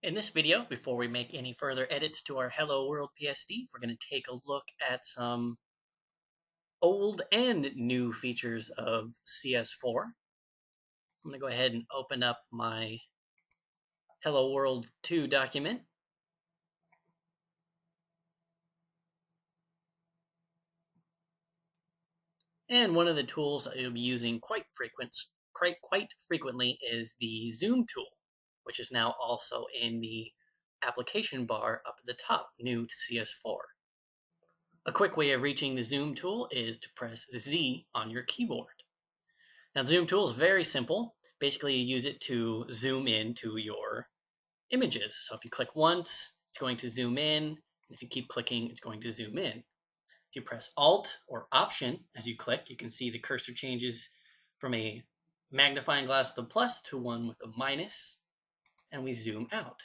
In this video, before we make any further edits to our Hello World PSD, we're going to take a look at some old and new features of CS4. I'm going to go ahead and open up my Hello World 2 document. And one of the tools that you'll be using quite frequently is the Zoom tool, which is now also in the application bar up at the top, new to CS4. A quick way of reaching the Zoom tool is to press Z on your keyboard. Now, the Zoom tool is very simple. Basically, you use it to zoom in to your images. So if you click once, it's going to zoom in. If you keep clicking, it's going to zoom in. If you press Alt or Option as you click, you can see the cursor changes from a magnifying glass with a plus to one with a minus, and we zoom out.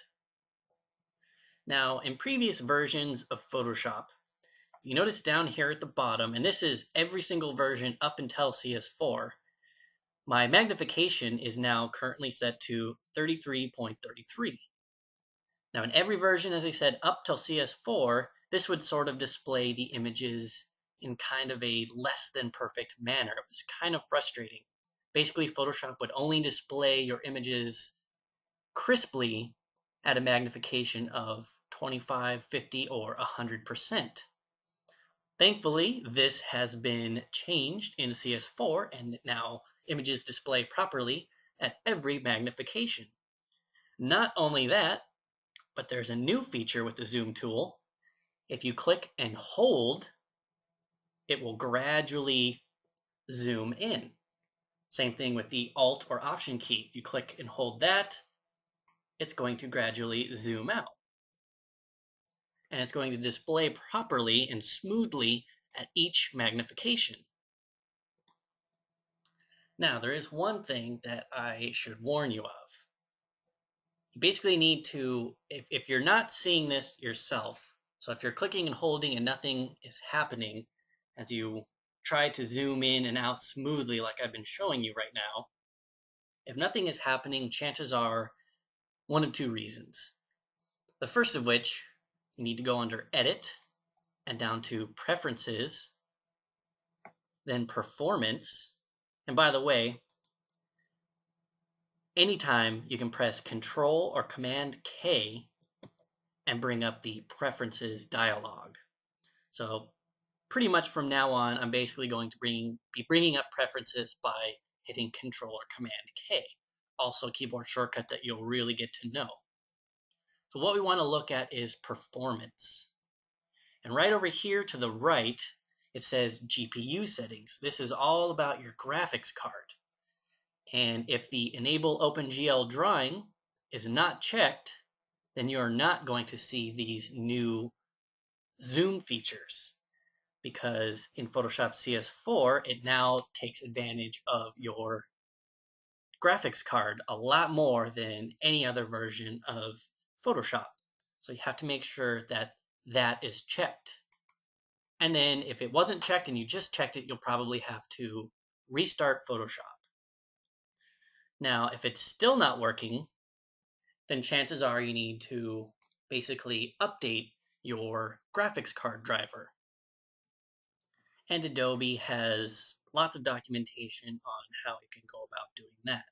Now, in previous versions of Photoshop, you notice down here at the bottom, and this is every single version up until CS4, my magnification is now currently set to 33.33. Now in every version, as I said, up till CS4, this would sort of display the images in kind of a less than perfect manner. It was kind of frustrating. Basically, Photoshop would only display your images crisply at a magnification of 25, 50, or 100%. Thankfully, this has been changed in CS4, and now images display properly at every magnification. Not only that, but there's a new feature with the zoom tool. If you click and hold, it will gradually zoom in. Same thing with the Alt or Option key. If you click and hold that, it's going to gradually zoom out. And it's going to display properly and smoothly at each magnification. Now, there is one thing that I should warn you of. You basically need to, if you're not seeing this yourself, so if you're clicking and holding and nothing is happening as you try to zoom in and out smoothly like I've been showing you right now, if nothing is happening, chances are one of two reasons. The first of which, you need to go under Edit and down to Preferences, then Performance. And by the way, anytime you can press Control or Command K and bring up the Preferences dialog. So pretty much from now on, I'm basically going to be bringing up preferences by hitting Control or Command K. Also a keyboard shortcut that you'll really get to know. So what we want to look at is performance. And right over here to the right, it says GPU settings. This is all about your graphics card. And if the Enable OpenGL Drawing is not checked, then you're not going to see these new zoom features. Because in Photoshop CS4, it now takes advantage of your graphics card a lot more than any other version of Photoshop. So you have to make sure that that is checked. And then if it wasn't checked and you just checked it, you'll probably have to restart Photoshop. Now, if it's still not working, then chances are you need to basically update your graphics card driver. And Adobe has lots of documentation on how you can go about doing that.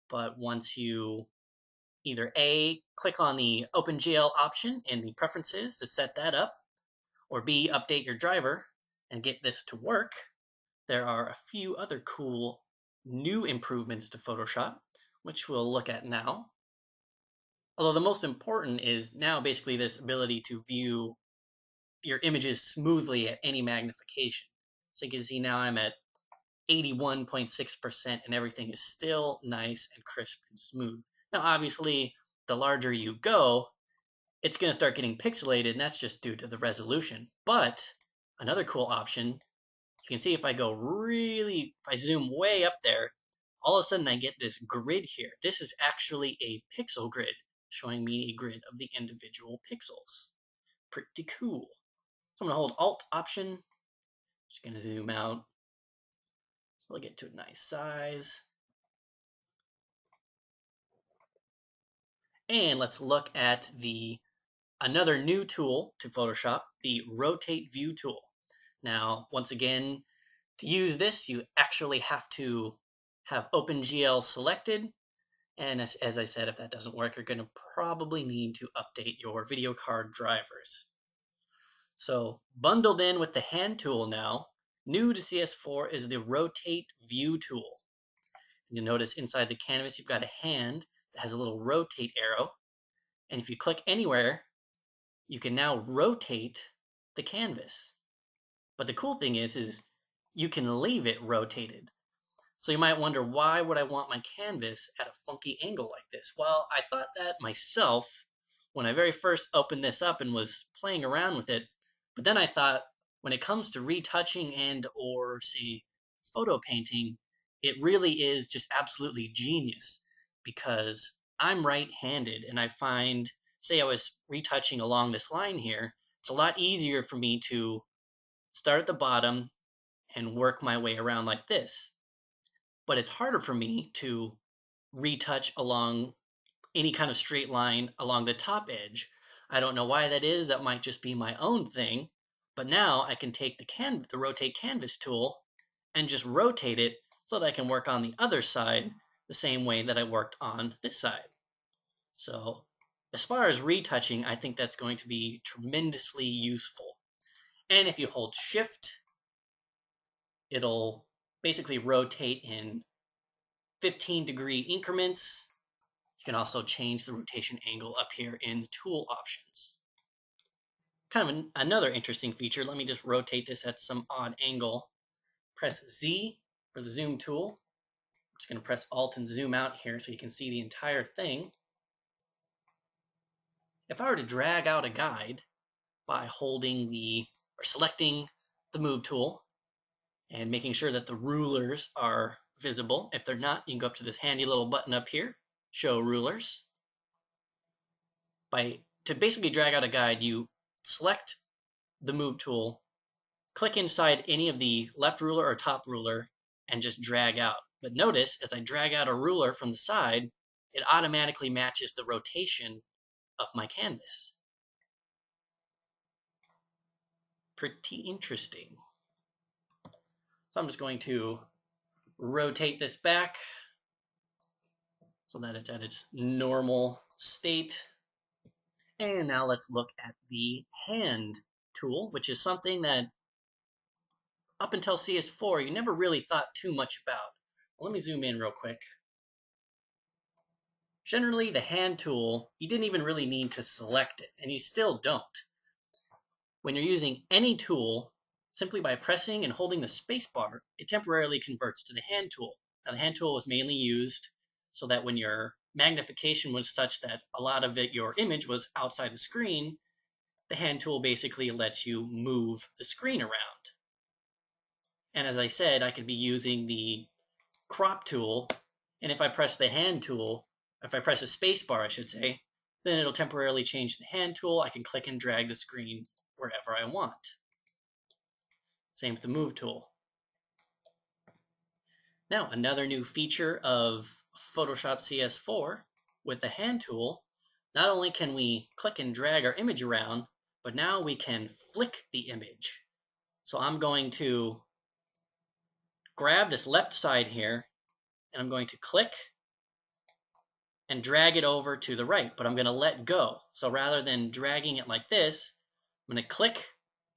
But once you either A, click on the OpenGL option in the preferences to set that up, or B, update your driver and get this to work, there are a few other cool new improvements to Photoshop, which we'll look at now. Although the most important is now basically this ability to view your images smoothly at any magnification. So you can see now I'm at 81.6% and everything is still nice and crisp and smooth. Now obviously the larger you go, it's going to start getting pixelated, and that's just due to the resolution. But another cool option, you can see if I zoom way up there, all of a sudden I get this grid here. This is actually a pixel grid showing me a grid of the individual pixels. Pretty cool. So I'm going to hold Alt Option, just going to zoom out. So we'll get to a nice size. And let's look at another new tool to Photoshop, the Rotate View tool. Now, once again, to use this, you actually have to have OpenGL selected. And as I said, if that doesn't work, you're going to probably need to update your video card drivers. So bundled in with the hand tool now, new to CS4 is the Rotate View tool. You'll notice inside the canvas, you've got a hand that has a little rotate arrow. And if you click anywhere, you can now rotate the canvas. But the cool thing is you can leave it rotated. So you might wonder, why would I want my canvas at a funky angle like this? Well, I thought that myself when I very first opened this up and was playing around with it. But then I thought, when it comes to retouching and or say photo painting, it really is just absolutely genius, because I'm right-handed and I find, say I was retouching along this line here, it's a lot easier for me to start at the bottom and work my way around like this. But it's harder for me to retouch along any kind of straight line along the top edge. I don't know why that is. That might just be my own thing. But now I can take the rotate canvas tool and just rotate it so that I can work on the other side the same way that I worked on this side. So as far as retouching, I think that's going to be tremendously useful. And if you hold Shift, it'll basically rotate in 15-degree increments. You can also change the rotation angle up here in the tool options. Kind of another interesting feature, let me just rotate this at some odd angle. Press Z for the zoom tool. I'm just going to press Alt and zoom out here so you can see the entire thing. If I were to drag out a guide by selecting the move tool and making sure that the rulers are visible. If they're not, you can go up to this handy little button up here, show rulers. To basically drag out a guide, you select the move tool, click inside any of the left ruler or top ruler, and just drag out. But notice, as I drag out a ruler from the side, it automatically matches the rotation of my canvas. Pretty interesting. So I'm just going to rotate this back so that it's at its normal state. And now let's look at the hand tool, which is something that up until CS4 you never really thought too much about. Let me zoom in real quick. Generally, the hand tool, you didn't even really need to select it, and you still don't. When you're using any tool, simply by pressing and holding the spacebar, it temporarily converts to the hand tool. Now, the hand tool was mainly used so that when your magnification was such that a lot of your image was outside the screen, the hand tool basically lets you move the screen around. And as I said, I could be using the crop tool, and if I press the hand tool, if I press a space bar, I should say, then it'll temporarily change the hand tool. I can click and drag the screen wherever I want. Same with the move tool. Now, another new feature of Photoshop CS4 with the hand tool, not only can we click and drag our image around, but now we can flick the image. So I'm going to grab this left side here, and I'm going to click and drag it over to the right, but I'm going to let go. So rather than dragging it like this, I'm going to click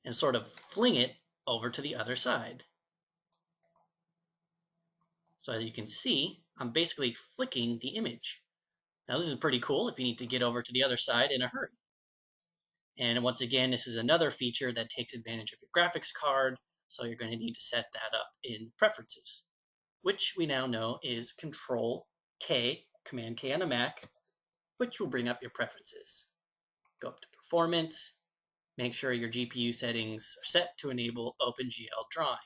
and sort of fling it over to the other side. So as you can see, I'm basically flicking the image. Now this is pretty cool if you need to get over to the other side in a hurry. And once again, this is another feature that takes advantage of your graphics card, so you're going to need to set that up in Preferences, which we now know is Control-K, Command-K on a Mac, which will bring up your preferences. Go up to Performance, make sure your GPU settings are set to enable OpenGL drawing.